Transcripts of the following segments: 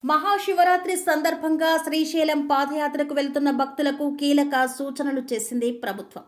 మహాశివరాత్రి సందర్భంగా శ్రీశైలం పాదయాత్రకు వెళ్తున్న భక్తులకు కీలక సూచనలు చేసింది ప్రభుత్వం.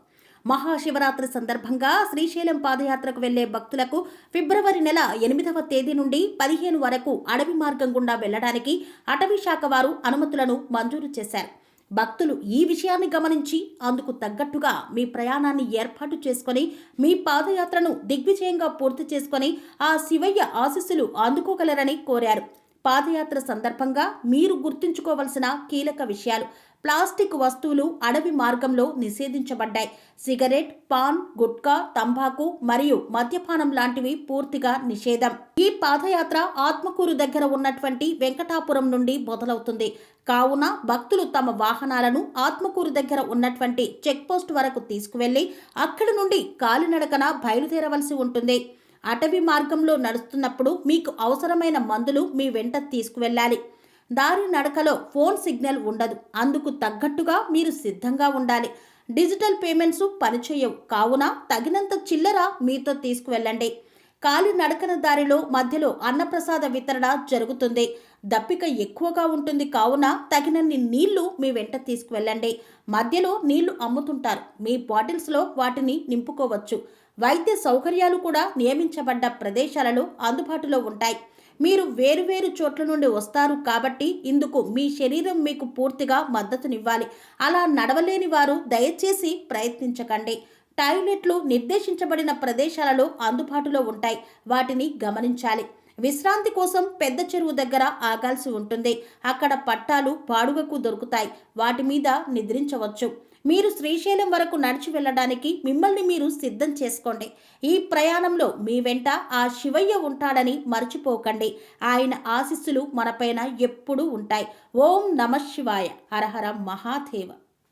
మహాశివరాత్రి సందర్భంగా శ్రీశైలం పాదయాత్రకు వెళ్లే భక్తులకు ఫిబ్రవరి నెల 8వ తేదీ నుండి 15 వరకు అడవి మార్గం గుండా వెళ్లడానికి అటవీ శాఖ వారు అనుమతులను మంజూరు చేశారు. భక్తులు ఈ విషయాన్ని గమనించి అందుకు తగ్గట్టుగా మీ ప్రయాణాన్ని ఏర్పాటు చేసుకుని మీ పాదయాత్రను దిగ్విజయంగా పూర్తి చేసుకుని ఆ శివయ్య ఆశీస్సులు అందుకోగలరని కోరారు. పాదయాత్ర సందర్భంగా మీరు గుర్తుంచుకోవలసిన కీలక విషయాలు: ప్లాస్టిక్ వస్తువులు అడవి మార్గంలో నిషేధించబడ్డాయి. సిగరెట్, పాన్, గుట్కా, తంబాకు మరియు మద్యపానం లాంటివి పూర్తిగా నిషేధం. ఈ పాదయాత్ర ఆత్మకూరు దగ్గర ఉన్నటువంటి వెంకటాపురం నుండి మొదలవుతుంది. కావున భక్తులు తమ వాహనాలను ఆత్మకూరు దగ్గర ఉన్నటువంటి చెక్ పోస్ట్ వరకు తీసుకువెళ్లి అక్కడి నుండి కాలినడకన బయలుదేరవలసి ఉంటుంది. అటవీ మార్గంలో నడుస్తున్నప్పుడు మీకు అవసరమైన మందులు మీ వెంట తీసుకువెళ్ళాలి. దారి నడకలో ఫోన్ సిగ్నల్ ఉండదు. అందుకు తగ్గట్టుగా మీరు సిద్ధంగా ఉండాలి. డిజిటల్ పేమెంట్స్ పనిచేయవు. కావున తగినంత చిల్లర మీతో తీసుకువెళ్ళండి. కాలి నడకన దారిలో మధ్యలో అన్నప్రసాద వితరణ జరుగుతుంది. దప్పిక ఎక్కువగా ఉంటుంది. కావున తగినన్ని నీళ్లు మీ వెంట తీసుకువెళ్ళండి. మధ్యలో నీళ్లు అమ్ముతుంటారు. మీ బాటిల్స్లో వాటిని నింపుకోవచ్చు. వైద్య సౌకర్యాలు కూడా నియమించబడ్డ ప్రదేశాలలో అందుబాటులో ఉంటాయి. మీరు వేరువేరు చోట్ల నుండి వస్తారు కాబట్టి ఇందుకు మీ శరీరం మీకు పూర్తిగా మద్దతునివ్వాలి. అలా నడవలేని వారు దయచేసి ప్రయత్నించకండి. టాయిలెట్లు నిర్దేశించబడిన ప్రదేశాలలో అందుబాటులో ఉంటాయి. వాటిని గమనించాలి. విశ్రాంతి కోసం పెద్ద చెరువు దగ్గర ఆగాల్సి ఉంటుంది. అక్కడ పట్టాలు బాడుగకు దొరుకుతాయి. వాటి మీద నిద్రించవచ్చు. మీరు శ్రీశైలం వరకు నడిచి వెళ్ళడానికి మిమ్మల్ని మీరు సిద్ధం చేసుకోండి. ఈ ప్రయాణంలో మీ వెంట ఆ శివయ్య ఉంటాడని మర్చిపోకండి. ఆయన ఆశీస్సులు మనపైన ఎప్పుడూ ఉంటాయి. ఓం నమః శివాయ. హర హర మహాదేవ.